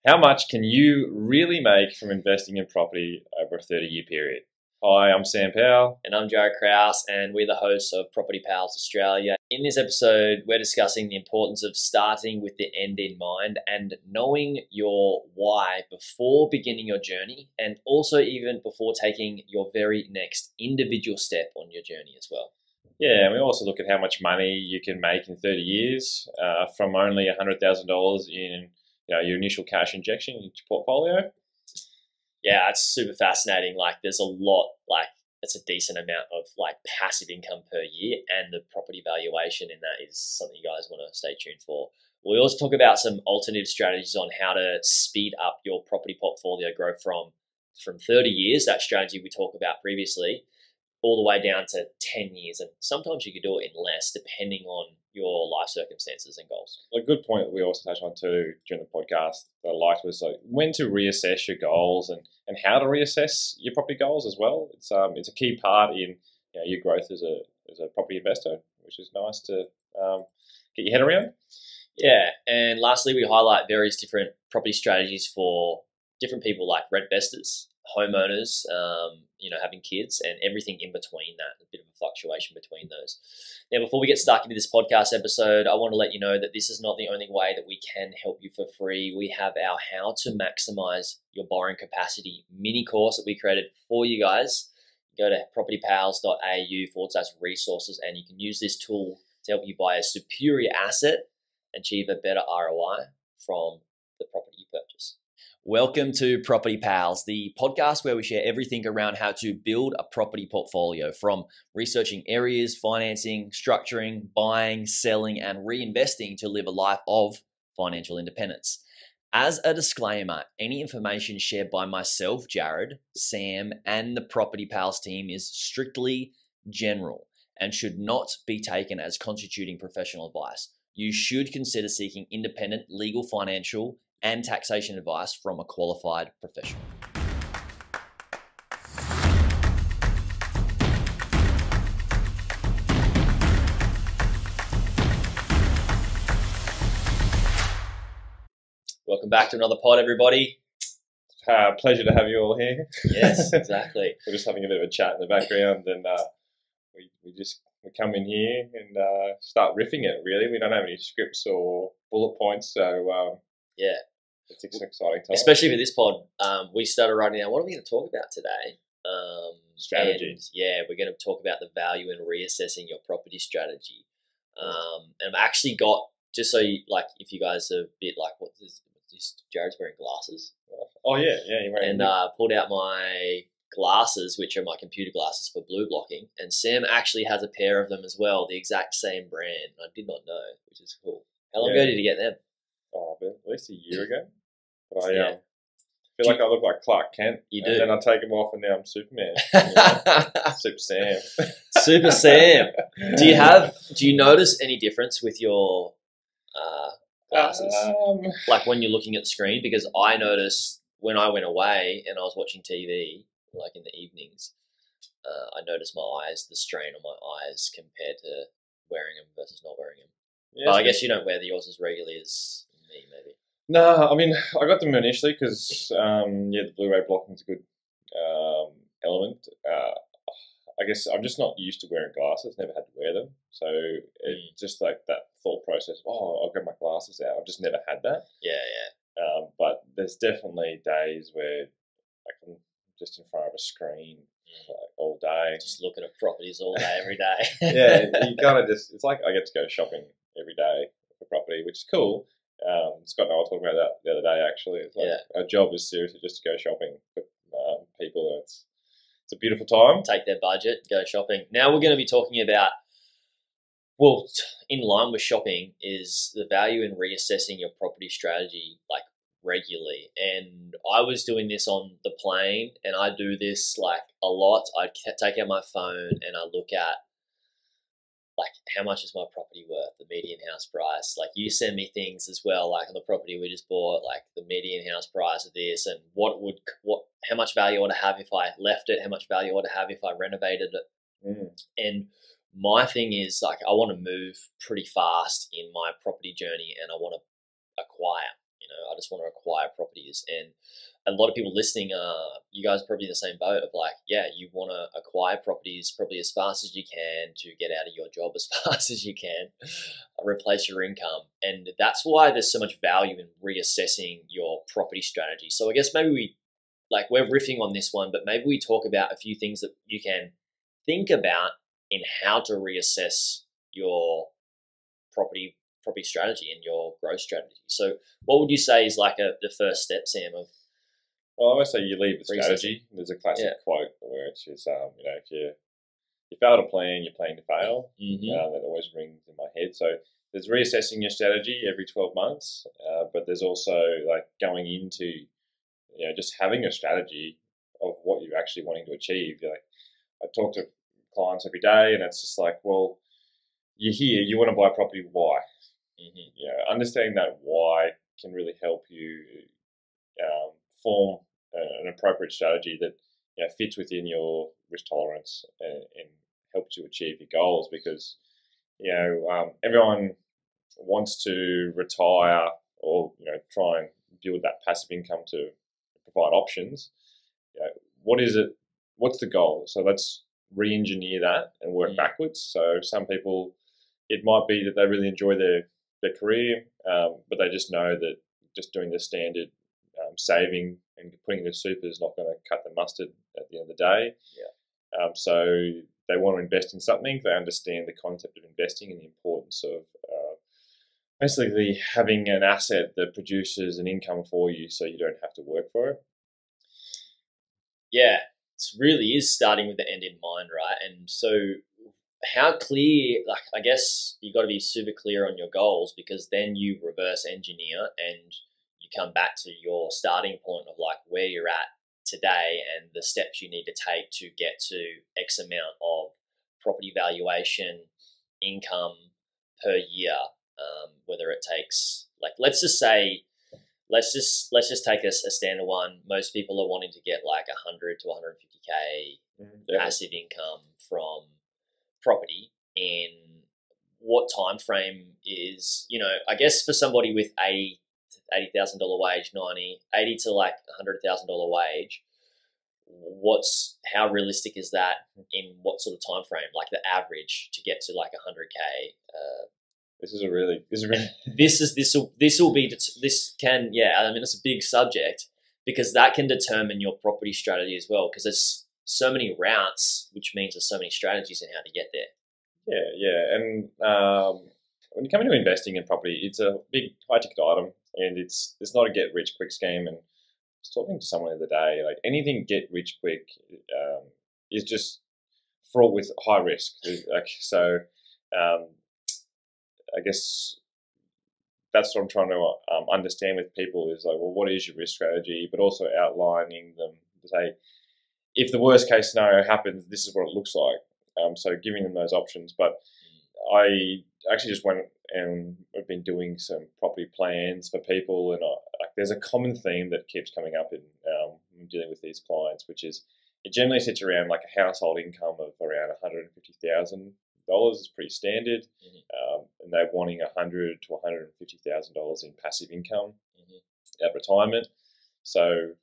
How much can you really make from investing in property over a 30-year period? Hi, I'm Sam Powell. And I'm Jared Krause, and we're the hosts of Property Pals Australia. In this episode, we're discussing the importance of starting with the end in mind and knowing your why before beginning your journey, and also even before taking your very next individual step on your journey as well. Yeah, and we also look at how much money you can make in 30 years from only $100,000 in your initial cash injection into your portfolio. Yeah, it's super fascinating. There's a lot, it's a decent amount of passive income per year, and the property valuation in that is something you guys want to stay tuned for. We also talk about some alternative strategies on how to speed up your property portfolio growth from 30 years, that strategy we talked about previously, all the way down to 10 years. And sometimes you could do it in less depending on your life circumstances and goals. A good point that we also touched on too during the podcast that I liked was when to reassess your goals and how to reassess your property goals as well. It's a key part in your growth as a property investor, which is nice to get your head around. Yeah, and lastly, we highlight various different property strategies for different people like rent investors, homeowners, having kids, and everything in between that, a bit of a fluctuation between those. Now, before we get stuck into this podcast episode, I want to let you know that this is not the only way that we can help you for free. We have our How to Maximize Your Borrowing Capacity mini course that we created for you guys. Go to propertypals.au/resources, and you can use this tool to help you buy a superior asset, achieve a better ROI from the property you purchase. Welcome to Property Pals, the podcast where we share everything around how to build a property portfolio, from researching areas, financing, structuring, buying, selling, and reinvesting to live a life of financial independence. As a disclaimer, any information shared by myself, Jared, Sam, and the Property Pals team is strictly general and should not be taken as constituting professional advice. You should consider seeking independent legal, financial, and taxation advice from a qualified professional. Welcome back to another pod, everybody. Pleasure to have you all here. Yes, exactly. We're just having a bit of a chat in the background, and we come in here and start riffing it, really. We don't have any scripts or bullet points, so yeah. It's an exciting time. Especially for this pod, we started writing down, what are we going to talk about today? Strategies. Yeah, we're going to talk about the value in reassessing your property strategy. And I've actually got, just so you, if you guys are a bit what is Jared's wearing glasses. Oh, yeah, you're wearing. And pulled out my glasses, which are my computer glasses for blue blocking. And Sam actually has a pair of them as well, the exact same brand. I did not know, which is cool. How long ago did you get them? Oh, at least a year ago. But I feel like I look like Clark Kent. You do. And then I take them off and now I'm Superman. Super Sam. Super Sam. Do you notice any difference with your glasses? When you're looking at the screen? Because I noticed when I went away and I was watching TV, in the evenings, I noticed the strain on my eyes compared to wearing them versus not wearing them. Yeah, but I guess you don't wear yours as regularly as me, maybe. No, I mean, I got them initially because, the Blu-ray blocking is a good element. I guess I'm just not used to wearing glasses, never had to wear them. So it's just that thought process, I'll get my glasses out. I've just never had that. Yeah. But there's definitely days where I'm just in front of a screen all day. Just looking at properties all day, every day. Yeah, you kind of it's like I get to go shopping every day for property, which is cool. Scott and I were talking about that the other day, actually. Our job is seriously just to go shopping for people. It's a beautiful time. Take their budget, go shopping. Now we're going to be talking about, in line with shopping, is the value in reassessing your property strategy regularly. And I was doing this on the plane, and I do this a lot. I take out my phone and I look at how much is my property worth, the median house price. You send me things as well, on the property we just bought, the median house price of this, and how much value I would have if I left it, how much value I would have if I renovated it. And my thing is I want to move pretty fast in my property journey, and I want to acquire. I just want to acquire properties. And a lot of people listening, you guys are probably in the same boat of like, yeah, you want to acquire properties probably as fast as you can to get out of your job as fast as you can, replace your income. And that's why there's so much value in reassessing your property strategy. So I guess maybe we're riffing on this one, but maybe we talk about a few things that you can think about in how to reassess your property strategy and your growth strategy. So what would you say is the first step, Sam, of Well, I always say you lead with strategy. There's a classic quote where it's just, if you fail to plan, you're planning to fail. That always rings in my head. So there's reassessing your strategy every 12 months, but there's also like going into, just having a strategy of what you're actually wanting to achieve. Like, I talk to clients every day, and it's just like, well, you're here, you want to buy a property, why? Understanding that why can really help you form an appropriate strategy that fits within your risk tolerance and helps you achieve your goals. Because everyone wants to retire or try and build that passive income to provide options. What is it? What's the goal? So let's re-engineer that and work backwards. So some people, it might be that they really enjoy their career, but they just know that just doing the standard saving and putting the super is not going to cut the mustard at the end of the day. So they want to invest in something. They understand the concept of investing and the importance of basically having an asset that produces an income for you so you don't have to work for it. Yeah, it really is starting with the end in mind, right? And so how clear, I guess you got to be super clear on your goals, because then you reverse engineer and you come back to your starting point of where you're at today and the steps you need to take to get to X amount of property valuation, income per year, whether it takes, let's just take a standard one. Most people are wanting to get 100 to 150K passive income from property. And what time frame is, I guess for somebody with $80,000 wage, 80 to $100,000 wage, how realistic is that in what sort of time frame, the average to get to 100K? This is a really it's a big subject, because that can determine your property strategy as well, because there's so many routes, which means there's so many strategies in how to get there. And when you come into investing in property, it's a big high ticket item, and it's not a get rich quick scheme. And I was talking to someone the other day, anything get rich quick is just fraught with high risk. I guess that's what I'm trying to understand with people is what is your risk strategy, but also outlining them to say, if the worst case scenario happens, this is what it looks like. So giving them those options. But I actually just went and I've been doing some property plans for people, and there's a common theme that keeps coming up in dealing with these clients, which is it generally sits around a household income of around $150,000 is pretty standard, and they're wanting $100,000 to $150,000 in passive income at retirement. So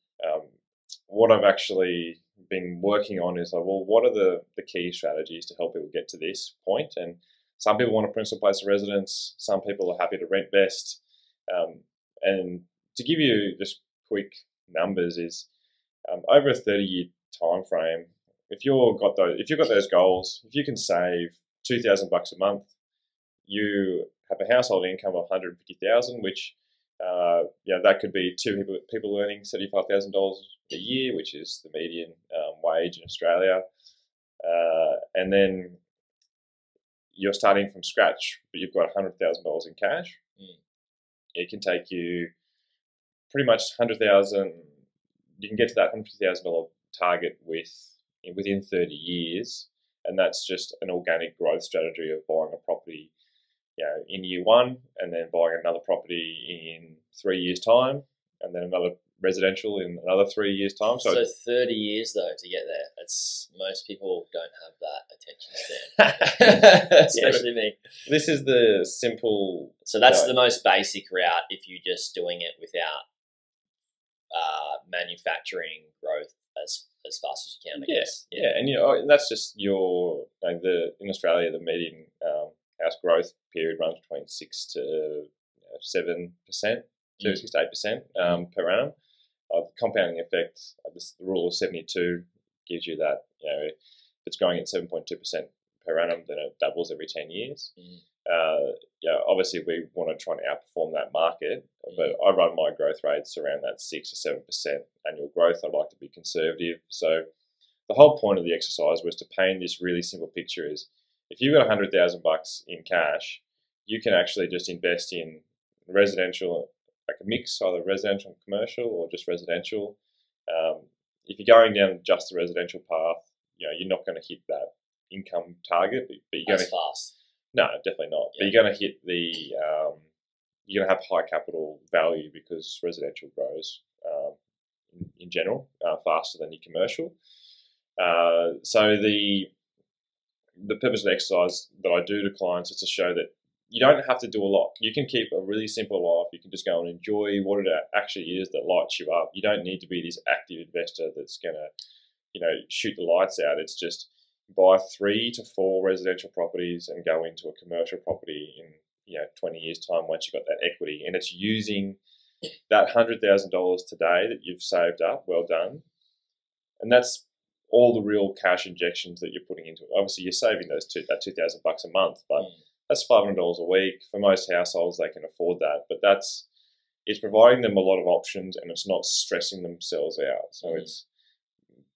what I've actually been working on is what are the key strategies to help people get to this point? And some people want a principal place of residence. Some people are happy to rent best. And to give you just quick numbers is over a 30-year time frame, if you've got those goals, if you can save $2,000 a month, you have a household income of $150,000, which that could be two people earning $75,000 a year, which is the median wage in Australia. And then you're starting from scratch, but you've got $100,000 in cash. It can take you pretty much $100,000. You can get to that $150,000 target within 30 years, and that's just an organic growth strategy of buying a property, in year one, and then buying another property in 3 years' time, and then another residential in another 3 years' time. So 30 years though to get there. It's most people don't have that attention span, especially me. This is the simple. So that's the most basic route if you're just doing it without manufacturing growth as fast as you can. I guess. Yeah, and that's just your in Australia the median house growth period runs between 6 to 7%, 6 to 8% per annum. Compounding effect, the rule of 72 gives you that. If it's growing at 7.2% per annum, then it doubles every 10 years. Obviously we want to try and outperform that market, but I run my growth rates around that 6 to 7% annual growth. I like to be conservative. So the whole point of the exercise was to paint this really simple picture: is if you've got $100,000 in cash, you can actually just invest in residential, like a mix, either residential and commercial or just residential. If you're going down just the residential path, you're not going to hit that income target, but you're going to fast. No, definitely not. Yeah. But you're going to hit the you're going to have high capital value because residential grows in general faster than your commercial. So the purpose of the exercise that I do to clients is to show that you don't have to do a lot. You can keep a really simple life. You can just go and enjoy what it actually is that lights you up. You don't need to be this active investor that's going to, shoot the lights out. It's just buy 3 to 4 residential properties and go into a commercial property in 20 years' time once you've got that equity. And it's using that $100,000 today that you've saved up. Well done. And that's all the real cash injections that you're putting into it. Obviously, you're saving that $2,000 a month, but that's $500 a week. For most households, they can afford that. But it's providing them a lot of options, and it's not stressing themselves out. So it's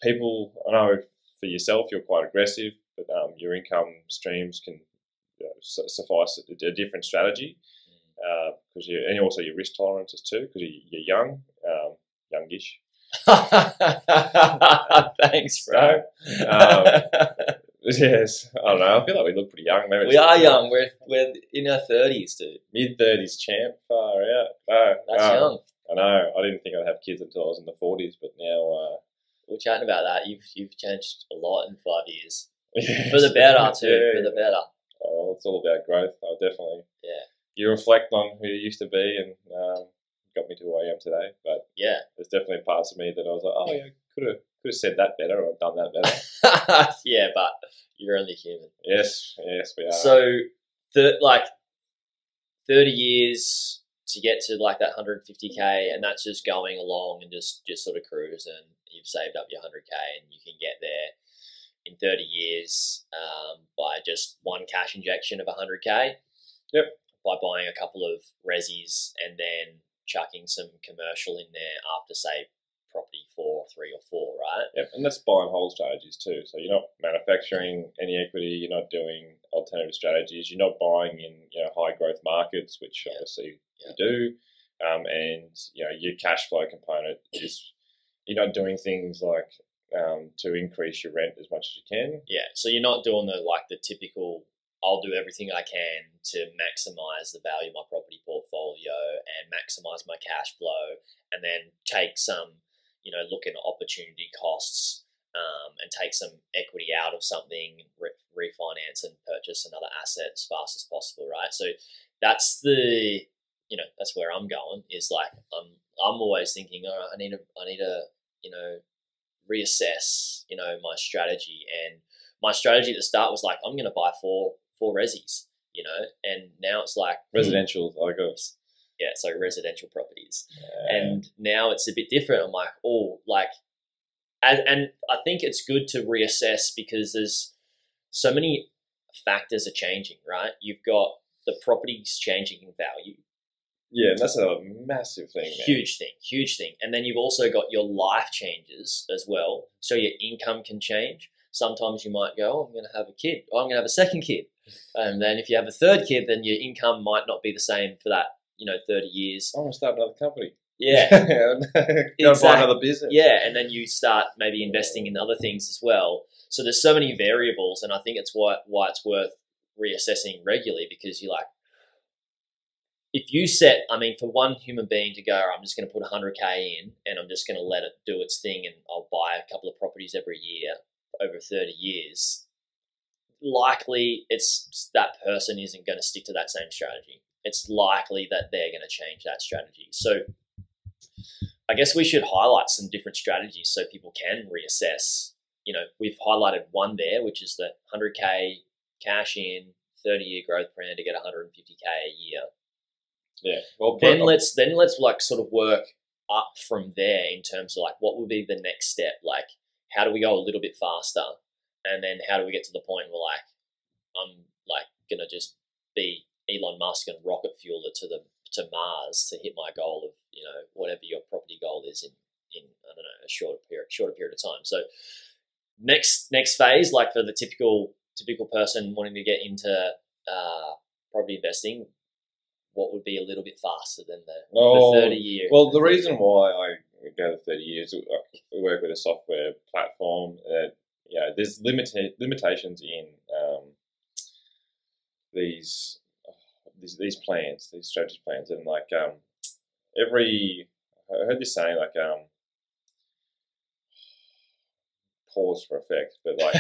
people. I know for yourself, you're quite aggressive, but your income streams can suffice a different strategy because and also your risk tolerances too, because you're young, youngish. Thanks, bro. Yes, I don't know. I feel like we look pretty young. Maybe we are young. We're in our 30s, dude. Mid-30s, champ. Far out. That's young. I know. I didn't think I'd have kids until I was in the 40s, but now we're chatting about that. You've changed a lot in 5 years. Yes. For the better, too. Yeah. For the better. Oh, it's all about growth. Oh, definitely. Yeah. You reflect on who you used to be and got me to who I am today. But yeah, there's definitely parts of me that I was like, oh yeah, could have said that better or done that better. Yeah, but you're only human. Yes, we are. So, 30 years to get to like that 150K, and that's just going along and just sort of cruise, and you've saved up your 100K, and you can get there in 30 years by just one cash injection of 100K. Yep. By buying a couple of resis and then chucking some commercial in there after, say, property 4, 3 or 4, right? Yep, and that's buy and hold strategies too. So you're not manufacturing any equity, you're not doing alternative strategies, you're not buying in high growth markets, which obviously you do, and your cash flow component is you're not doing things like to increase your rent as much as you can. Yeah, so you're not doing the typical, I'll do everything I can to maximize the value of my property portfolio and maximize my cash flow, and then take some, look at opportunity costs and take some equity out of something, refinance and purchase another asset as fast as possible, right? So that's that's where I'm going. Is like I'm always thinking, all right, I need to reassess, my strategy. And my strategy at the start was like, I'm going to buy four resis, and now it's like residential, I guess. Yeah, so residential properties. And now it's a bit different. I'm like, and I think it's good to reassess because there's so many factors are changing, right? You've got the properties changing in value. Yeah, that's a massive thing, man. Huge thing. And then you've also got your life changes as well. So your income can change. Sometimes you might go, I'm going to have a kid. I'm going to have a second kid. And then if you have a third kid, then your income might not be the same for that, 30 years. I'm going to start another company. Yeah. Go buy another business. Yeah, and then you start maybe investing in other things as well. So there's so many variables, and I think it's why it's worth reassessing regularly, because you're like, if you set, I mean, for one human being to go, I'm just going to put 100K in and I'm just going to let it do its thing and I'll buy a couple of properties every year over 30 years, likely it's that person isn't going to stick to that same strategy. It's likely that they're going to change that strategy. So I guess we should highlight some different strategies so people can reassess. You know, we've highlighted one there, which is the 100K cash in, 30-year growth plan to get 150K a year. Yeah. Well, then let's like sort of work up from there in terms of like what would be the next step. Like, how do we go a little bit faster, and then how do we get to the point where like I'm like gonna just be Elon Musk and rocket fuel it to Mars to hit my goal of, you know, whatever your property goal is in I don't know, a shorter period of time. So next phase, like for the typical person wanting to get into property investing, what would be a little bit faster than the 30 year? Well, the reason why I go to 30 years, we work with a software platform that, you know, there's limitations in these plans, these strategy plans, and like I heard this saying like pause for effect, but like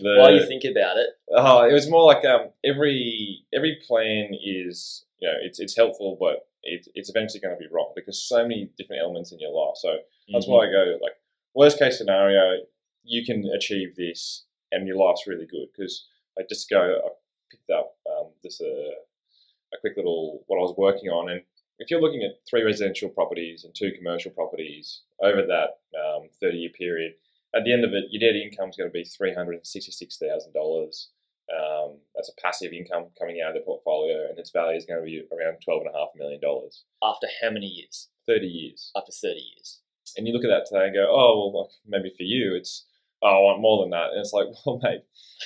while you think about it, it was more like every plan is, you know, it's helpful, but it's eventually going to be wrong because so many different elements in your life. So that's why I go like worst case scenario, you can achieve this and your life's really good. Because I picked up just a quick little what I was working on, and if you're looking at 3 residential properties and 2 commercial properties over that 30-year period, at the end of it, your net income is going to be $366,000. That's a passive income coming out of the portfolio, and its value is going to be around $12.5 million. After how many years? 30 years. After 30 years. And you look at that today and go, oh, well, maybe for you, it's, oh, I want more than that. And it's like, well, mate,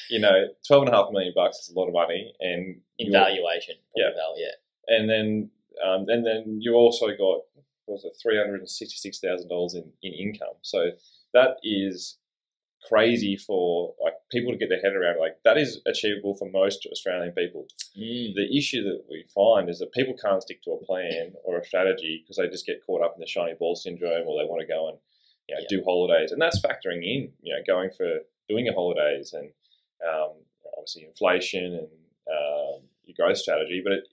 you know, $12.5 million is a lot of money, and in valuation, yeah, value, yeah. And then you also got, what was it, $366,000 in income. So that is crazy for like people to get their head around. Like that is achievable for most Australian people. The issue that we find is that people can't stick to a plan or a strategy because they just get caught up in the shiny ball syndrome, or they want to go and, you know, do holidays, and that's factoring in, you know, going for doing your holidays and obviously inflation and your growth strategy. But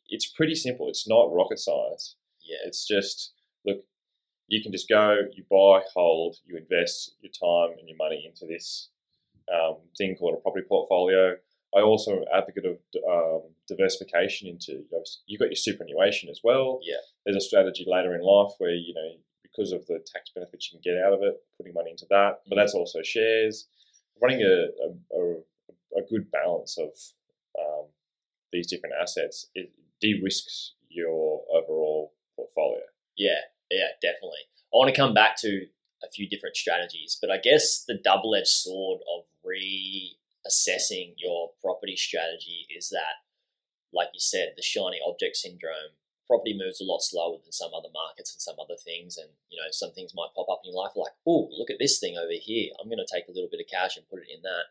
it's pretty simple. It's not rocket science. Yeah, it's just, look, you can just go, you buy, hold, you invest your time and your money into this thing called a property portfolio. I also advocate of diversification into, you've got your superannuation as well. Yeah. There's a strategy later in life where, you know, because of the tax benefits you can get out of it, putting money into that. But that's also shares. Running a good balance of these different assets, it de-risks your overall portfolio. Yeah, definitely. I want to come back to a few different strategies, but I guess the double-edged sword of reassessing your property strategy is that, like you said, the shiny object syndrome. Property moves a lot slower than some other markets and some other things, and, you know, some things might pop up in your life like, oh, look at this thing over here. I'm going to take a little bit of cash and put it in that.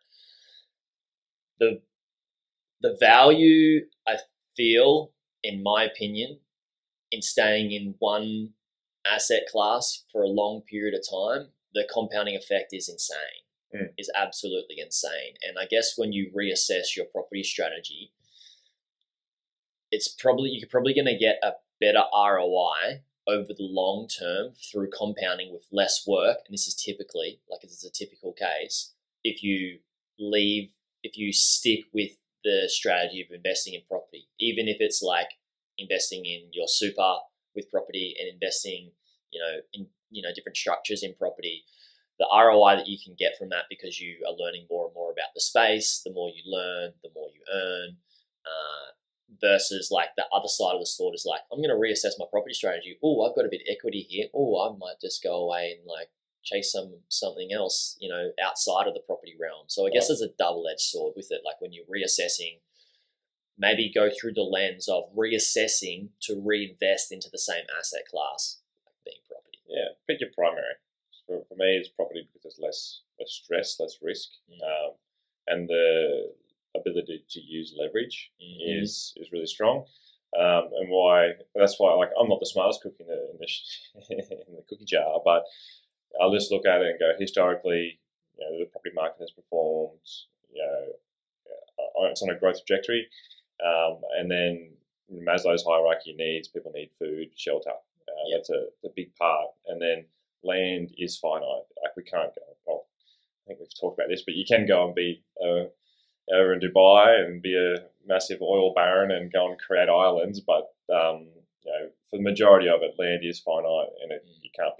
The value, I feel, in my opinion, in staying in one asset class for a long period of time, the compounding effect is insane. Is absolutely insane. And I guess when you reassess your property strategy, you're probably going to get a better ROI over the long term through compounding with less work. And this is typically, like, it's a typical case, if you stick with the strategy of investing in property, even if it's like investing in your super with property and investing, in different structures in property, the ROI that you can get from that, because you are learning more and more about the space, the more you learn, the more you earn, versus like the other side of the sword is like, I'm going to reassess my property strategy. Oh, I've got a bit of equity here. Oh, I might just go away and like chase something else, outside of the property realm. So I guess there's a double-edged sword with it. Like when you're reassessing, maybe go through the lens of reassessing to reinvest into the same asset class, like being property. Yeah, pick your primary. For me, it's property because there's less stress, less risk, and the ability to use leverage is really strong. And why? That's why, like, I'm not the smartest cook in in the cookie jar, but I'll just look at it and go, historically, the property market has performed, it's on a growth trajectory, and then Maslow's hierarchy of needs, people need food, shelter. That's a big part, and then land is finite. Like, we can't go. Well, I think we've talked about this, but you can go and be over in Dubai and be a massive oil baron and go and create islands, but for the majority of it, land is finite, and you can't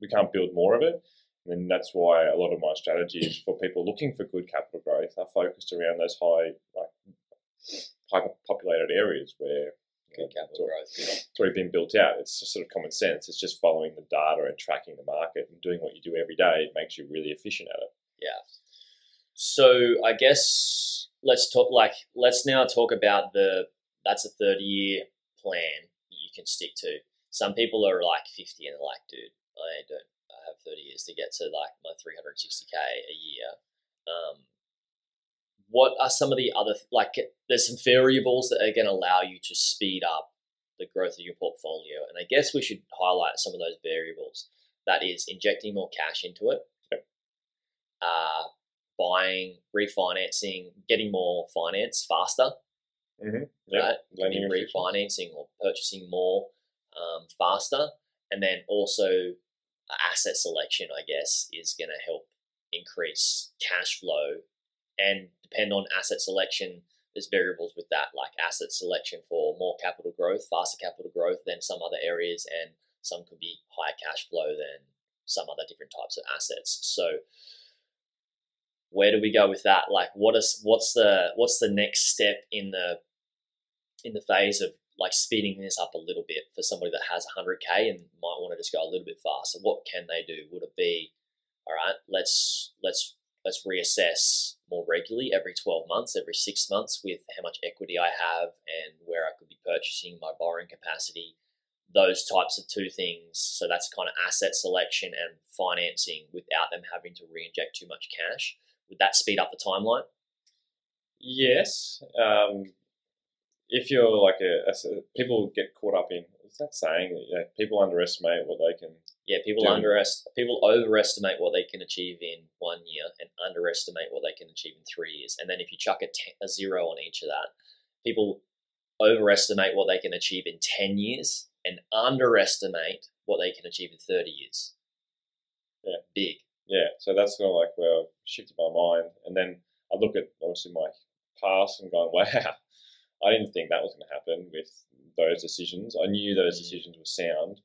we can't build more of it. And that's why a lot of my strategies for people looking for good capital growth are focused around those hyper populated areas where capital growth. It's already been built out. It's just sort of common sense. It's just following the data and tracking the market and doing what you do every day. It makes you really efficient at it. Yeah. So I guess let's now talk about that's a 30-year plan that you can stick to. Some people are like 50 and they're like, dude, I have 30 years to get to like my 360K a year. What are some of the other, there's some variables that are going to allow you to speed up the growth of your portfolio. And I guess we should highlight some of those variables. That is injecting more cash into it. Yep. Buying, refinancing, getting more finance faster. Mm-hmm. Yep. Right? Lending, refinancing or purchasing more faster. And then also asset selection, I guess, is going to help increase cash flow. And depend on asset selection, there's variables with that, like asset selection for more capital growth, faster capital growth than some other areas, and some could be higher cash flow than some other different types of assets. So where do we go with that? Like, what's the next step in the phase of like speeding this up a little bit for somebody that has 100K and might want to just go a little bit faster? What can they do? Would it be, all right, let's reassess more regularly every 12 months, every 6 months with how much equity I have and where I could be purchasing, my borrowing capacity, those types of two things. So that's kind of asset selection and financing without them having to re-inject too much cash. Would that speed up the timeline? Yes. If you're like people get caught up in, is that saying that people underestimate what they can. Yeah, people overestimate what they can achieve in 1 year and underestimate what they can achieve in 3 years. And then if you chuck a zero on each of that, people overestimate what they can achieve in 10 years and underestimate what they can achieve in 30 years. Yeah. Big. Yeah, so that's kind of like where I've shifted my mind. And then I look at obviously my past and going, wow, I didn't think that was going to happen with those decisions. I knew those decisions were sound,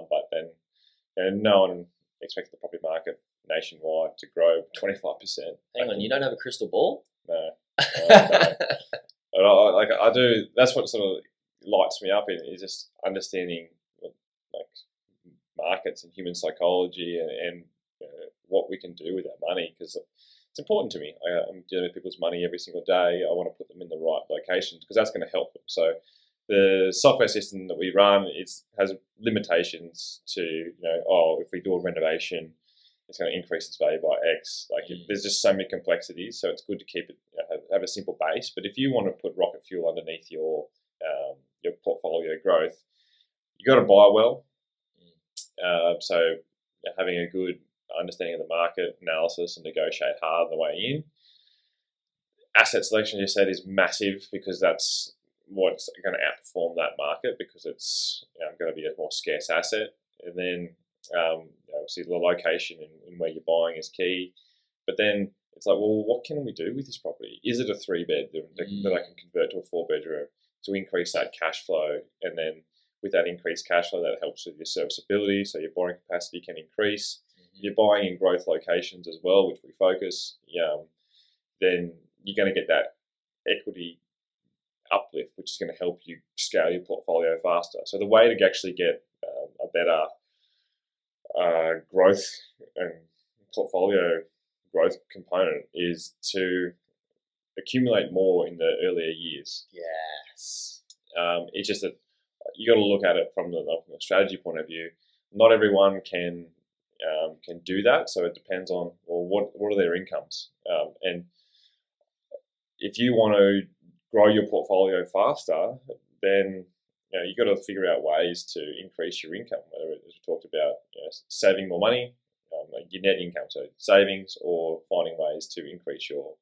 but then no one expects the property market nationwide to grow 25%. Hang on, you don't have a crystal ball? No. But I do. That's what sort of lights me up is just understanding like markets and human psychology and what we can do with our money, because it's important to me. I'm dealing with people's money every single day. I want to put them in the right locations because that's going to help them. So the software system that we run has limitations to, if we do a renovation, it's going to increase its value by X. There's just so many complexities. So it's good to keep it, have a simple base. But if you want to put rocket fuel underneath your portfolio growth, you got to buy well. So having a good understanding of the market, analysis, and negotiate hard on the way in. Asset selection, you said, is massive because that's what's going to outperform that market because it's going to be a more scarce asset. And then obviously the location and where you're buying is key. But then it's like, well, what can we do with this property? Is it a 3-bed that I can convert to a 4-bedroom to increase that cash flow? And then with that increased cash flow, that helps with your serviceability, so your borrowing capacity can increase. You're buying in growth locations as well, which we focus, then you're going to get that equity uplift, which is going to help you scale your portfolio faster. So the way to actually get a better growth and portfolio growth component is to accumulate more in the earlier years. Yes. It's just that you got to look at it from the strategy point of view. Not everyone can do that, so it depends on what are their incomes. And if you want to grow your portfolio faster, then you've got to figure out ways to increase your income. Whether, as we talked about, saving more money, like your net income, so savings, or finding ways to increase your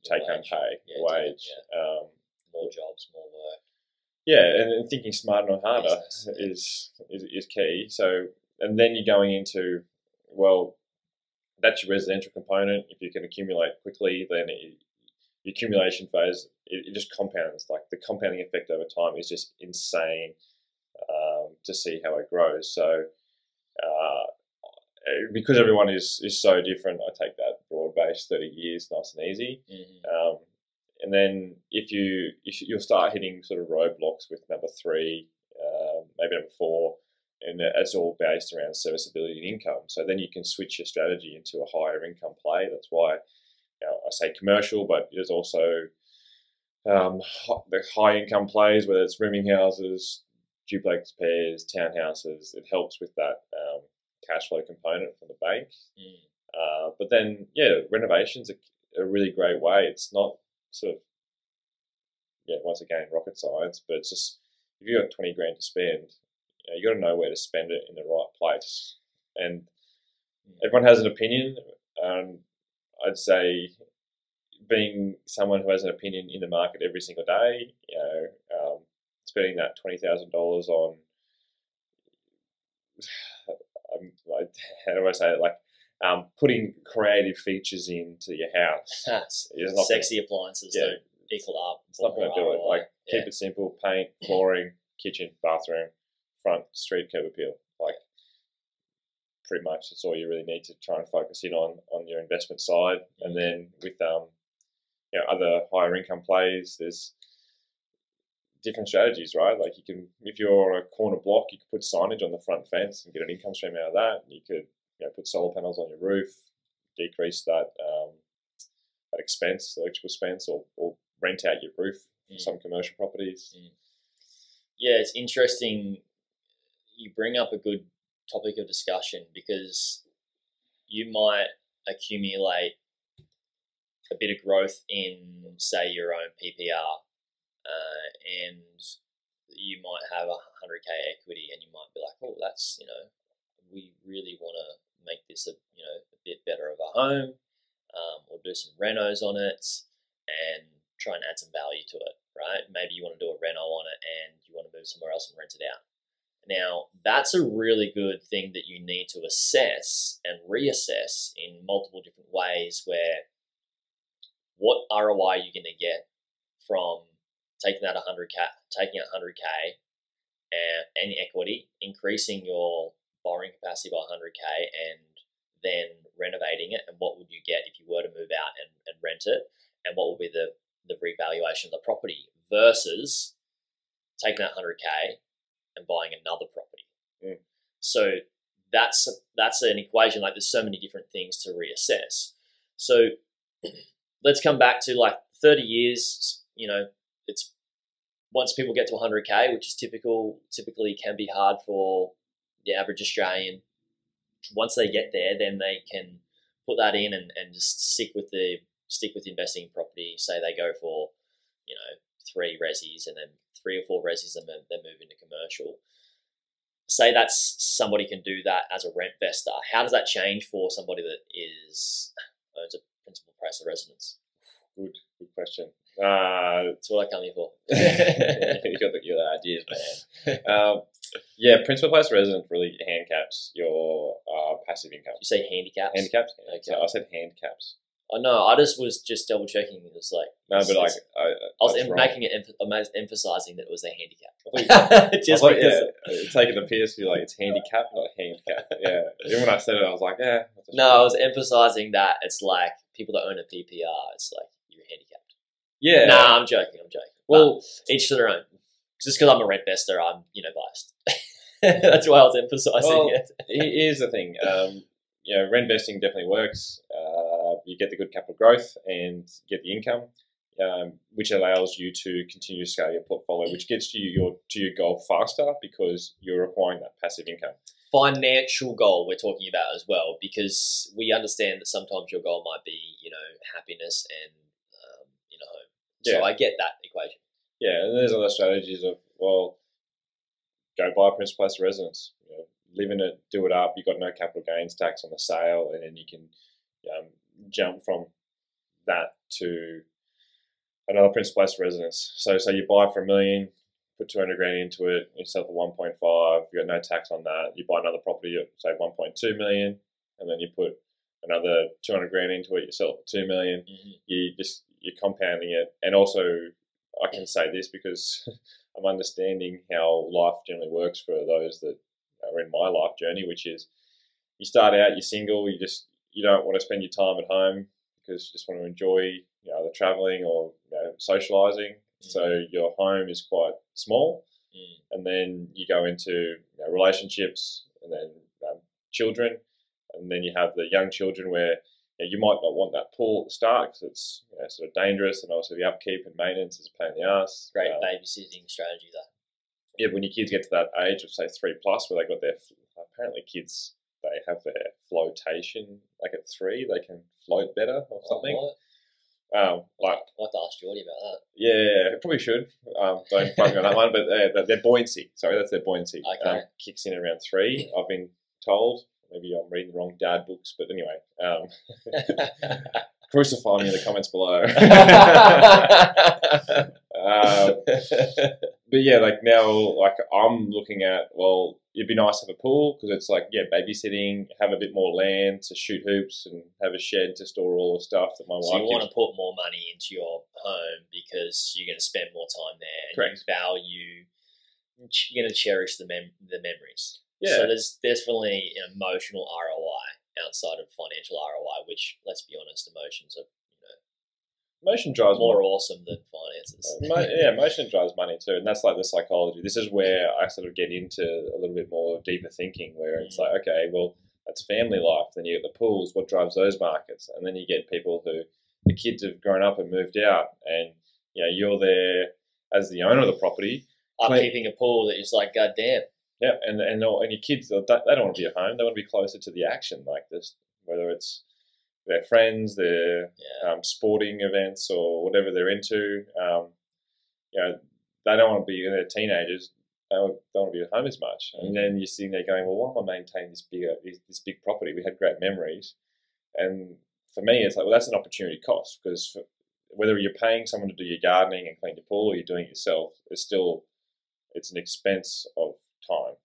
take-home pay, wage. More jobs, more work. Yeah, and thinking smarter, not harder, is key. So, and then you're going into, well, that's your residential component. If you can accumulate quickly, then the accumulation phase, it just compounds. Like the compounding effect over time is just insane to see how it grows. So because everyone is so different, I take that broad base 30 years, nice and easy. Mm-hmm. And then if you'll start hitting sort of roadblocks with number 3, maybe number 4, and it's all based around serviceability and income. So then you can switch your strategy into a higher income play. That's why I say commercial, but there's also the high income plays, whether it's rooming houses, duplex pairs, townhouses. It helps with that cash flow component from the bank. But then, renovations are a really great way. It's not sort of, once again, rocket science, but it's just, if you've got 20 grand to spend, you got to know where to spend it in the right place. And everyone has an opinion. I'd say, being someone who has an opinion in the market every single day, spending that $20,000 on, how do I say it? Like putting creative features into your house. Sexy appliances don't equal up. It's not going to do it. Like keep it simple: paint, flooring, kitchen, bathroom, front, street curb appeal. Like pretty much that's all you really need to try and focus in on your investment side. And then with other higher income plays, there's different strategies, right? Like you can, if you're on a corner block, you could put signage on the front fence and get an income stream out of that. You could put solar panels on your roof, decrease that expense, electrical expense, or rent out your roof for some commercial properties. Yeah, it's interesting. You bring up a good topic of discussion because you might accumulate a bit of growth in, say, your own PPR, and you might have 100K equity, and you might be like, oh, that's, we really want to make this a bit better of a home, or do some renos on it and try and add some value to it, right? Maybe you want to do a reno on it and you want to move somewhere else and rent it out. Now, that's a really good thing that you need to assess and reassess in multiple different ways, where what ROI you're going to get from taking that 100K and equity, increasing your borrowing capacity by 100K, and then renovating it, and what would you get if you were to move out and rent it, and what will be the revaluation of the property versus taking that 100K and buying another property. So that's an equation. Like there's so many different things to reassess. So let's come back to like 30 years, it's once people get to 100K, which is typically can be hard for the average Australian. Once they get there, then they can put that in and just stick with investing in property. Say they go for, 3 resis and then 3 or 4 resis and then move into commercial. Say that's somebody can do that as a rent investor. How does that change for somebody that owns a principal place of residence? Good question. That's what I come here for. You got the ideas, man. Principal place of residence really handicaps your passive income. You say handicaps? Handicaps? Okay. So I said handicaps. I know. I just was double checking. It was like no, but like I was making it emphasizing that it was a handicap. Taking the piss, you're like it's handicap, not handicap. Yeah. Even when I said it, I was like, yeah. No, I was emphasizing that it's like people that own a PPR. It's like you're handicapped. Yeah. Nah, I'm joking. Well, each to their own. Just because I'm a rent investor, I'm biased. That's why I was emphasizing it. Here's the thing. Rent investing definitely works. You get the good capital growth and get the income, which allows you to continue to scale your portfolio, which gets you to your goal faster because you're acquiring that passive income. Financial goal we're talking about as well, because we understand that sometimes your goal might be, happiness and in a home. So I get that equation. Yeah, and there's other strategies of, well, go buy a principal place of residence. Live in it, do it up. You've got no capital gains tax on the sale, and then you can jump from that to another principal place of residence. So you buy for $1 million, put 200 grand into it, you sell for 1.5. You got no tax on that. You buy another property at say 1.2 million, and then you put another 200 grand into it. You sell it for 2 million. You're compounding it, and also I can say this because I'm understanding how life generally works for those that are in my life journey, which is you start out, you're single, you don't want to spend your time at home because you just want to enjoy either traveling or socializing. So your home is quite small, and then you go into relationships, and then children, and then you have the young children where you might not want that pool at the start because it's sort of dangerous, and also the upkeep and maintenance is a pain in the ass. Great babysitting strategy though. Yeah, when your kids get to that age of say 3+, where they got their apparently kids, they have their flotation like at 3, they can float better or something. I'll have to ask Geordie about that. Yeah, probably should. Don't quote me on that one, but their buoyancy. Sorry, that's their buoyancy. Okay. Kicks in around 3. I've been told. Maybe I'm reading the wrong dad books, but anyway, crucify me in the comments below. But yeah, like now, like I'm looking at, well, it'd be nice to have a pool because it's like, babysitting, have a bit more land to shoot hoops and have a shed to store all the stuff that my wife. So you want to put more money into your home because you're going to spend more time there. And correct. You're going to cherish the memories. Yeah. So there's definitely an emotional ROI outside of financial ROI, which, let's be honest, emotions are emotion drives more awesome than finances. Emotion drives money too, and that's like the psychology. This is where I sort of get into a little bit more deeper thinking, where it's like, okay, well, that's family life. Then you get the pools. What drives those markets? And then you get people who the kids have grown up and moved out, and you're there as the owner of the property, upkeeping a pool that is like, goddamn. Yeah, and your kids, they don't want to be at home. They want to be closer to the action, like this, whether it's their friends, their sporting events, or whatever they're into. They don't want to be, they're teenagers, they don't want to be at home as much. And then you're sitting there going, well, why am I maintaining this big property? We had great memories. And for me, it's like, well, that's an opportunity cost, because whether you're paying someone to do your gardening and clean your pool or you're doing it yourself, it's an expense of time.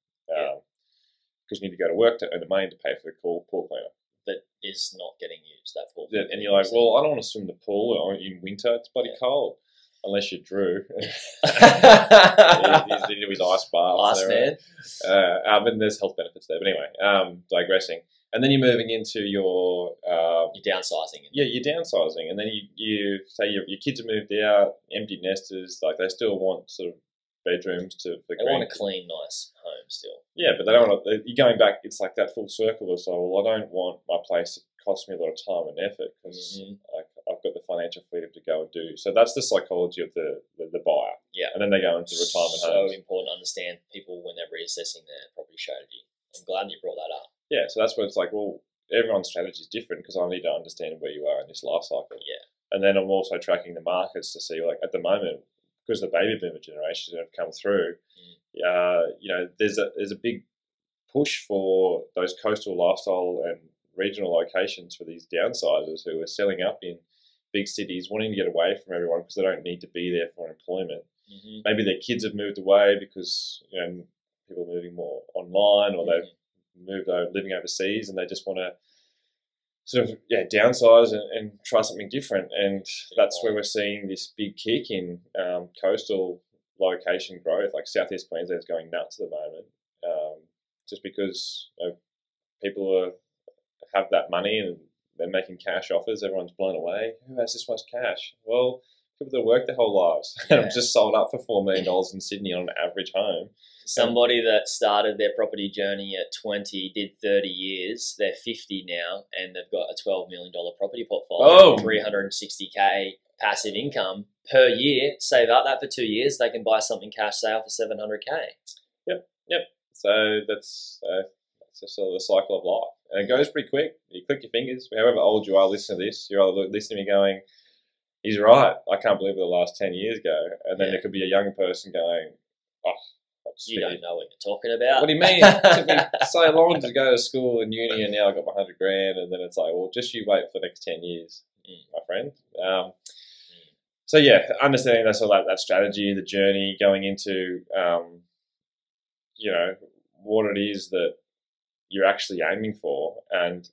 Because you need to go to work to earn the money to pay for the pool cleaner. That is not getting used, that pool. And you're like, well, I don't want to swim in the pool in winter. It's bloody cold. Unless you're Drew. He's into his ice bath. Ice man. But there's health benefits there. But anyway, digressing. And then you're moving into your... you're downsizing. Yeah, you're downsizing. And then you say your kids have moved out, empty nesters, like they still want sort of bedrooms to... They want a clean, nice home still. Yeah, but they don't want to... You're going back, it's like that full circle of, so, well, I don't want my place to cost me a lot of time and effort because I've got the financial freedom to go and do. So that's the psychology of the buyer. Yeah. And then they go into retirement homes. So important to understand people when they're reassessing their property strategy. I'm glad you brought that up. Yeah, so that's where it's like, well, everyone's strategy is different because I need to understand where you are in this life cycle. Yeah. And then I'm also tracking the markets to see, like, at the moment, because the baby boomer generation have come through, there's a big push for those coastal lifestyle and regional locations for these downsizers who are selling up in big cities, wanting to get away from everyone because they don't need to be there for employment. Mm-hmm. Maybe their kids have moved away because people are moving more online, or they've moved over, living overseas, and they just want to sort of downsize and try something different. And that's where we're seeing this big kick in coastal location growth. Like Southeast Queensland's going nuts at the moment, just because people have that money and they're making cash offers. Everyone's blown away. Who has this much cash? Well, people that work their whole lives and have just sold up for $4 million in Sydney on an average home. Somebody that started their property journey at 20, did 30 years, they're 50 now, and they've got a $12 million property portfolio, 360K passive income per year. Save up that for 2 years, they can buy something cash sale for $700K. Yep. So that's just sort of the cycle of life. And it goes pretty quick. You click your fingers. However old you are listening to this, you're either listening to me going, he's right. I can't believe where the last 10 years go. And then Yeah. there could be a young person going, oh, I just You figured- don't know what you're talking about. What do you mean? It took me so long to go to school and uni, and now I got my 100 grand. And then it's like, well, just you wait for the next 10 years, my friend. So yeah, understanding that's all that strategy, the journey, going into, you know, what it is that you're actually aiming for. And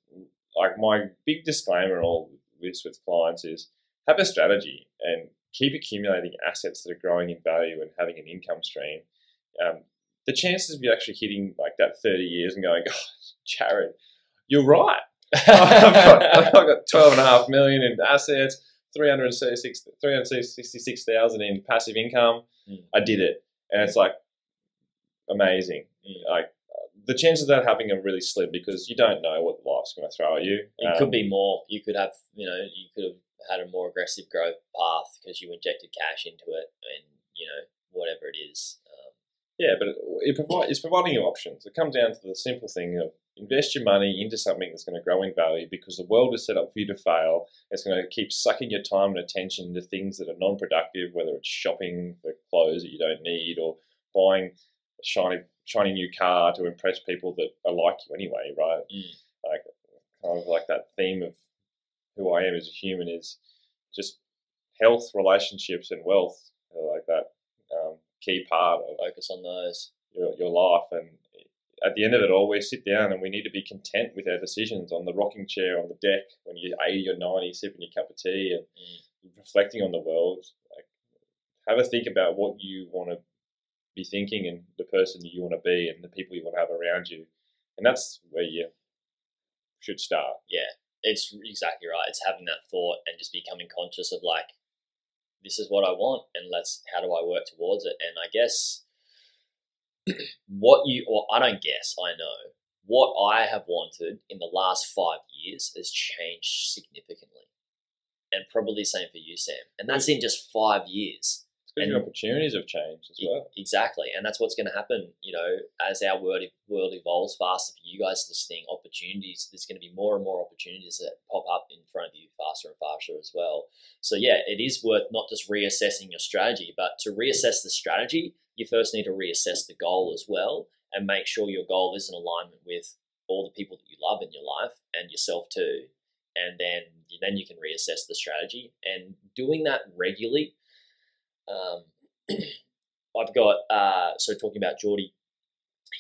like my big disclaimer in all this with clients is have a strategy and keep accumulating assets that are growing in value and having an income stream. The chances of you actually hitting like that 30 years and going, oh, Jared, you're right. I've got 12.5 million in assets, 366,000 in passive income. I did it. And it's like amazing. Like the chances of that happening are really slim because you don't know what life's going to throw at you. It could be more. You could have, you could have had a more aggressive growth path because you injected cash into it and, whatever it is. Yeah, but it's providing you options. It comes down to the simple thing of invest your money into something that's going to grow in value because the world is set up for you to fail. It's going to keep sucking your time and attention into things that are non-productive, whether it's shopping for clothes that you don't need or buying a shiny new car to impress people that are like you anyway, right? Like kind of like that theme of who I am as a human is just health, relationships, and wealth, like that key part of Focus on those. your life. And at the end of it all, we sit down and we need to be content with our decisions on the rocking chair on the deck when you're 80 or 90, sipping your cup of tea and reflecting on the world. Like, have a think about what you want to be thinking and the person you want to be and the people you want to have around you. And that's where you should start. Yeah, it's exactly right. It's having that thought and just becoming conscious of like, this is what I want and how do I work towards it? And I guess I know what I have wanted in the last 5 years has changed significantly. And probably the same for you, Sam. And that's in just 5 years. Because your opportunities have changed as well. Exactly. And that's what's going to happen, as our world evolves faster for you guys listening, opportunities, there's going to be more and more opportunities that pop up in front of you faster and faster as well. So yeah, it is worth not just reassessing your strategy, but to reassess the strategy, you first need to reassess the goal as well and make sure your goal is in alignment with all the people that you love in your life and yourself too. And then you can reassess the strategy, and doing that regularly. I've got, so talking about Geordie,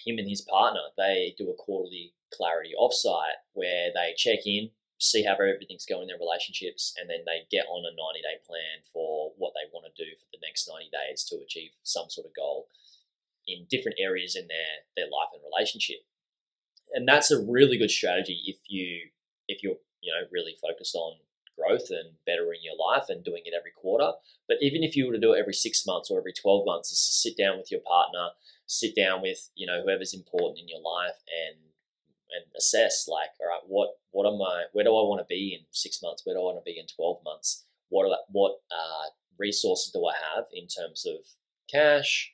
him and his partner, they do a quarterly clarity offsite where they check in, see how everything's going in their relationships, and then they get on a 90-day plan for what they want to do for the next 90 days to achieve some sort of goal in different areas in their life and relationship. And that's a really good strategy if you're really focused on growth and bettering your life and doing it every quarter. But even if you were to do it every 6 months or every 12 months, is sit down with your partner, sit down with whoever's important in your life and assess like, all right, where do I want to be in 6 months? Where do I want to be in 12 months? What resources do I have in terms of cash,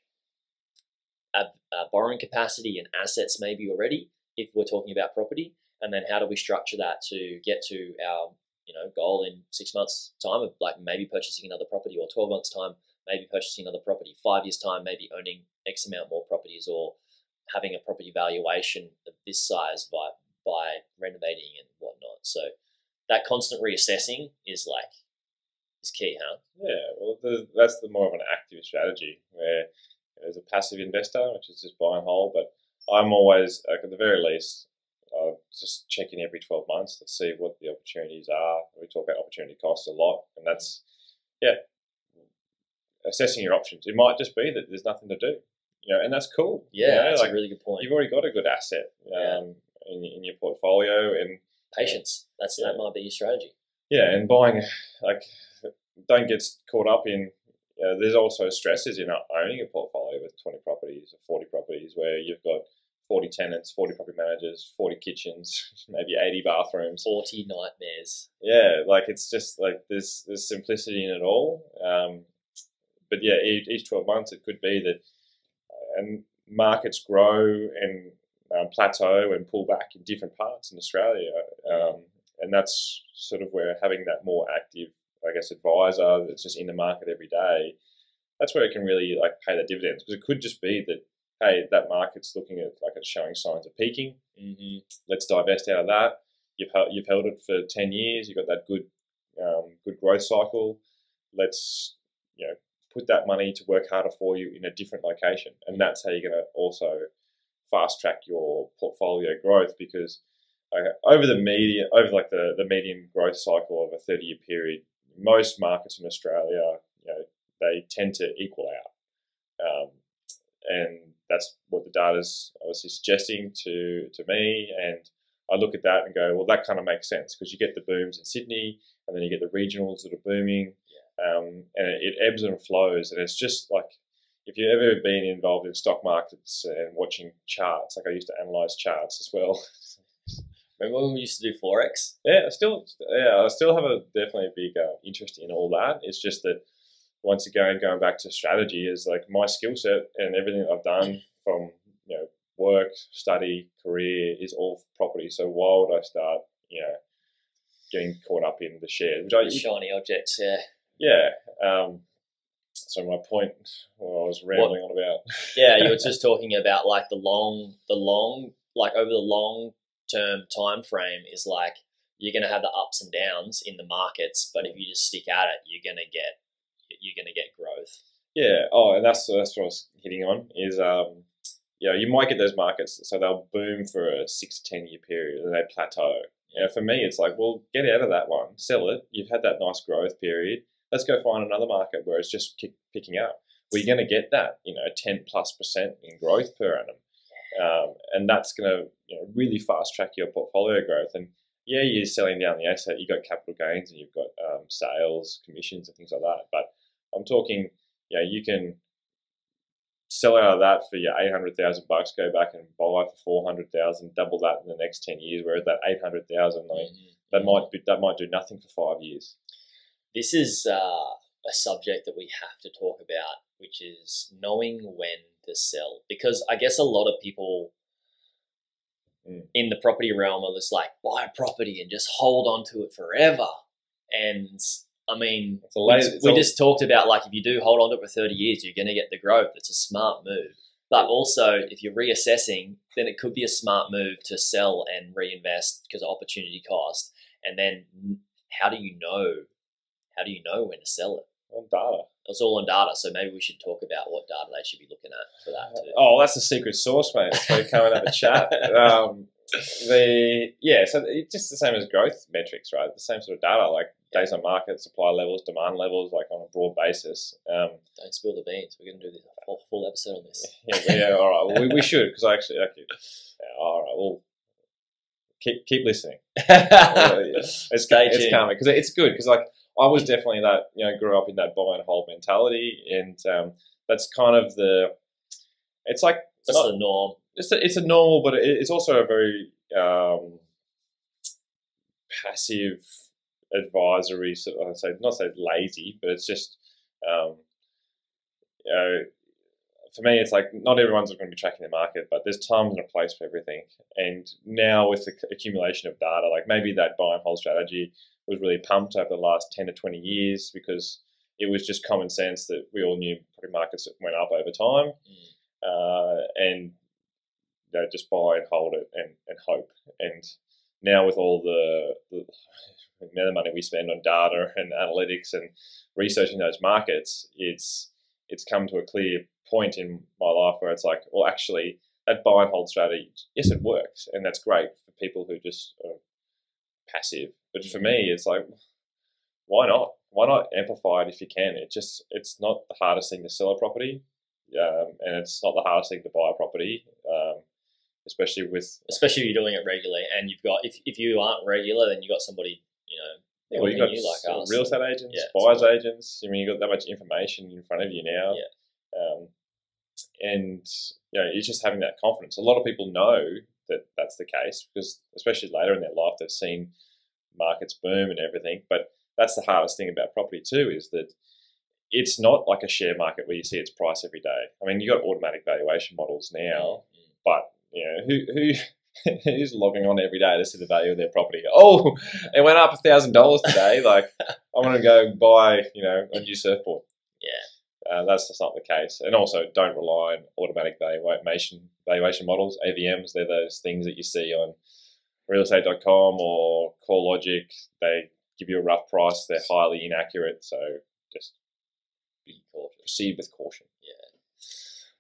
borrowing capacity and assets maybe already if we're talking about property? And then how do we structure that to get to our goal in 6 months' time of like maybe purchasing another property, or 12 months' time, maybe purchasing another property, 5 years' time, maybe owning X amount more properties, or having a property valuation of this size by renovating and whatnot. So that constant reassessing is key, huh? Yeah, well, that's the more of an active strategy where there's a passive investor, which is just buy and hold. But I'm always, like, at the very least, just checking every 12 months to see what the opportunities are. We talk about opportunity costs a lot, and that's, assessing your options. It might just be that there's nothing to do, and that's cool. Yeah, that's a really good point. You've already got a good asset in your portfolio, and patience. That might be your strategy. Yeah, and buying, don't get caught up in. There's also stresses in owning a portfolio with 20 properties or 40 properties where you've got 40 tenants, 40 property managers, 40 kitchens, maybe 80 bathrooms. 40 nightmares. Yeah, it's just there's simplicity in it all. But yeah, each 12 months it could be that and markets grow and plateau and pull back in different parts in Australia. And that's sort of where having that more active I guess, advisor that's just in the market every day, that's where it can really like pay the dividends, because it could just be that, hey, that market's looking at like it's showing signs of peaking. Mm-hmm. Let's divest out of that. You've held it for 10 years. You've got that good growth cycle. Let's put that money to work harder for you in a different location, and that's how you're going to also fast track your portfolio growth, because over the median growth cycle of a 30-year period, most markets in Australia, they tend to equal out, and that's what the data's obviously suggesting to me. And I look at that and go, well, that kind of makes sense, because you get the booms in Sydney, and then you get the regionals that are booming, and it ebbs and flows. And it's just like, if you've ever been involved in stock markets and watching charts, like I used to analyze charts as well. Remember when we used to do Forex? Yeah, I still have definitely a big interest in all that. It's just that, once again, going back to strategy, is like my skill set and everything that I've done from work, study, career is all property. So why would I start getting caught up in the shares? Shiny objects, yeah. Yeah. So my point, what I was rambling on about. Yeah, you were just talking about like the long, like over the long term time frame is like you're going to have the ups and downs in the markets, but if you just stick at it, you're going to get growth. Yeah. Oh, and that's what I was hitting on is you might get those markets, so they'll boom for a 6 to 10 year period and they plateau. For me, it's like, well, get out of that one, sell it. You've had that nice growth period. Let's go find another market where it's just picking up. We're going to get that 10+% in growth per annum, and that's going to really fast track your portfolio growth. And yeah, you're selling down the asset. You've got capital gains and you've got sales commissions and things like that. But I'm talking, you can sell out of that for your $800,000, go back and buy for 400,000, double that in the next 10 years. Whereas that 800,000, that might do nothing for 5 years. This is a subject that we have to talk about, which is knowing when to sell. Because I guess a lot of people in the property realm are just like, buy a property and just hold on to it forever. And I mean, we just talked about, like, if you do hold on to it for 30 years, you're going to get the growth. It's a smart move. But also, if you're reassessing, then it could be a smart move to sell and reinvest because of opportunity cost. And then how do you know when to sell it? On data. It's all on data, so maybe we should talk about what data they should be looking at for that too. Oh, that's the secret sauce, mate. So come and have a chat. So it's just the same as growth metrics, right? The same sort of data, like days on market, supply levels, demand levels, like on a broad basis. Don't spill the beans. We're going to do this full episode on this. Yeah. All right. Well, we should, because all right. Well, keep listening. It's coming, because it's good. Because like, I was definitely that, grew up in that buy and hold mentality, and that's kind of it's like that's the norm. It's a normal, but it's also a very passive advisory. So I'd say not say lazy, but it's just for me, it's like not everyone's going to be tracking the market, but there's times and a place for everything. And now with the accumulation of data, like maybe that buy and hold strategy was really pumped over the last 10 to 20 years because it was just common sense that we all knew property markets went up over time, and just buy and hold it and hope. And now with all the amount of money we spend on data and analytics and researching those markets, it's come to a clear point in my life where it's like, well, actually, that buy and hold strategy, yes, it works, and that's great for people who just are passive. But for me, it's like, why not? Why not amplify it if you can? It's not the hardest thing to sell a property, and it's not the hardest thing to buy a property, especially if you're doing it regularly. And you've got, if you aren't regular, then you've got somebody, well, you've got like us, real estate agents, buyers agents. I mean, you've got that much information in front of you now. And it's just having that confidence. A lot of people know that that's the case because, especially later in their life, they've seen markets boom and everything. But that's the hardest thing about property too, is that it's not like a share market where you see its price every day. I mean, you've got automatic valuation models now, but He's logging on every day to see the value of their property. Oh, it went up $1,000 today. Like, I want to go buy, a new surfboard. Yeah. That's just not the case. And also, don't rely on automatic valuation models, AVMs. They're those things that you see on realestate.com or CoreLogic. They give you a rough price. They're highly inaccurate. So just proceed with caution. Yeah.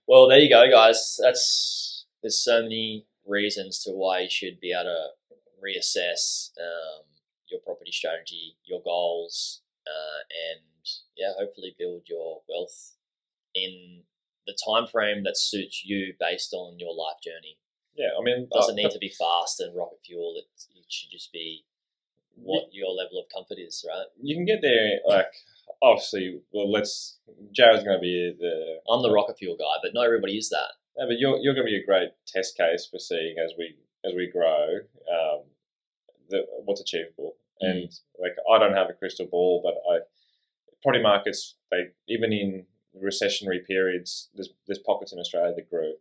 Well, there you go, guys. There's so many reasons to why you should be able to reassess your property strategy, your goals, and hopefully build your wealth in the time frame that suits you based on your life journey. Yeah, I mean, it doesn't need to be fast and rocket fuel. It should just be what your level of comfort is, right? You can get there, like, obviously. Well, Jared's going to be I'm the rocket fuel guy, but not everybody is that. No, but you're going to be a great test case for seeing as we grow, what's achievable. And like, I don't have a crystal ball, but property markets, even in recessionary periods, there's pockets in Australia that grew.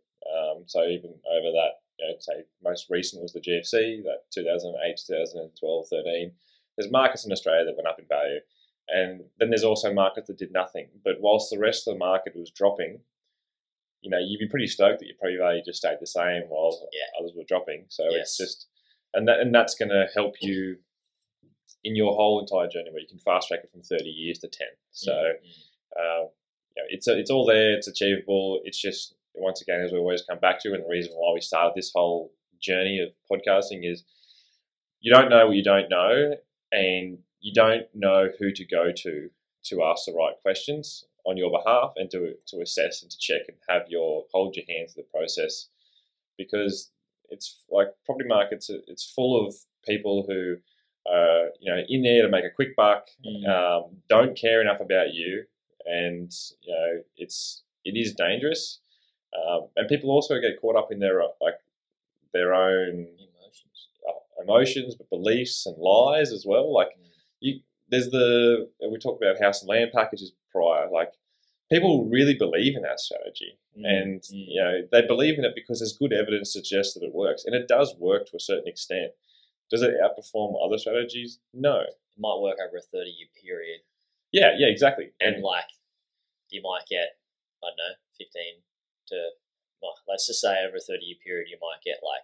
So even over that, say most recent was the GFC, that 2008, 2012, 13. There's markets in Australia that went up in value, and then there's also markets that did nothing. But whilst the rest of the market was dropping, you'd be pretty stoked that your property value just stayed the same while others were dropping. So it's just, and that's going to help you in your whole entire journey, where you can fast track it from 30 years to 10. So it's all there. It's achievable. It's just, once again, as we always come back to, and the reason why we started this whole journey of podcasting is you don't know what you don't know, and you don't know who to go to ask the right questions on your behalf, and to assess and to check and hold your hands to the process, because it's like property markets. It's full of people who are in there to make a quick buck, don't care enough about you, and it is dangerous, and people also get caught up in their own emotions, but beliefs and lies as well. Like we talked about house and land packages prior. Like, people really believe in that strategy, and they believe in it because there's good evidence to suggest that it works, and it does work to a certain extent. Does it outperform other strategies? No. It might work over a 30-year period. Yeah, exactly. And like, you might get, I don't know, 15 to, let's just say over a 30-year period, you might get like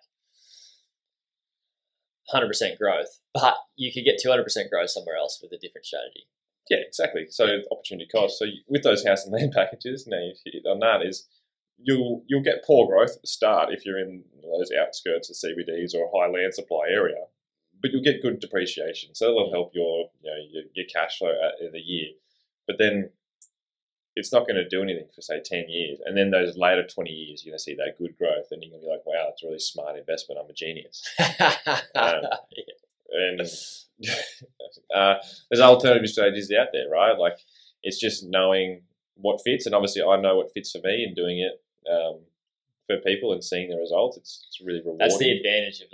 100% growth, but you could get 200% growth somewhere else with a different strategy. Yeah, exactly. So opportunity cost. So with those house and land packages, now on that is you'll get poor growth at the start if you're in those outskirts of CBDs or a high land supply area, but you'll get good depreciation. So that'll help your cash flow in the year. But then it's not going to do anything for, say, 10 years. And then those later 20 years, you're going to see that good growth, and you're going to be like, wow, it's a really smart investment. I'm a genius. And there's alternative strategies out there, right? Like, it's just knowing what fits. And obviously I know what fits for me, and doing it for people and seeing the results. It's really rewarding. That's the advantage of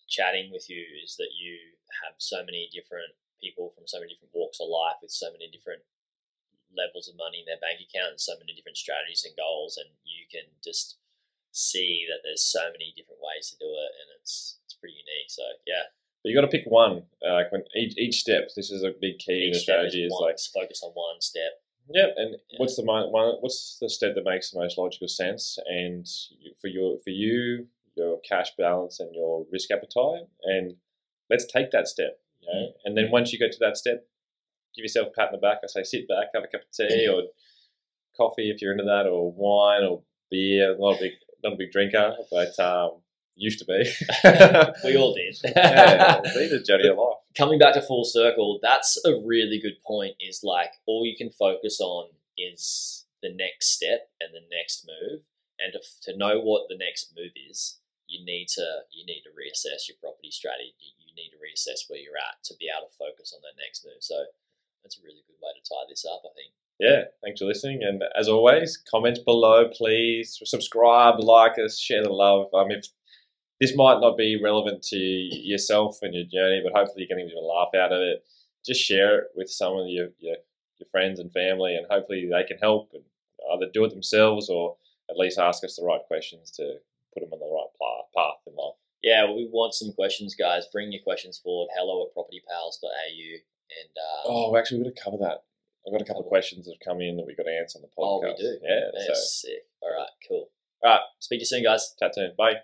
chatting with you, is that you have so many different people from so many different walks of life with so many different levels of money in their bank account and so many different strategies and goals, and you can just see that there's so many different ways to do it, and it's pretty unique. So but you got to pick one. When each step, this is a big key in the strategy. Is focus on one step. Yeah, and what's the step that makes the most logical sense, and for you, your cash balance and your risk appetite, and let's take that step. And then once you get to that step, give yourself a pat on the back. I say, sit back, have a cup of tea or coffee if you're into that, or wine or beer. Not a big drinker, but used to be. We all did. It's a journey of life. Coming back to full circle, that's a really good point. Is like, all you can focus on is the next step and the next move, and to know what the next move is, you need to reassess your property strategy. You need to reassess where you're at to be able to focus on that next move. So that's a really good way to tie this up, I think. Yeah, thanks for listening. And as always, comment below, please. Subscribe, like us, share the love. This might not be relevant to yourself and your journey, but hopefully you're getting a laugh out of it. Just share it with some of your friends and family, and hopefully they can help and either do it themselves or at least ask us the right questions to put them on the right path. path in life. Yeah, we want some questions, guys. Bring your questions forward. hello@propertypals.au. And Actually, we've got to cover that. I've got a couple of questions that have come in that we've got to answer on the podcast. we do. Yeah. That's sick. All right, cool. All right. Speak to you soon, guys. Chat soon. Bye.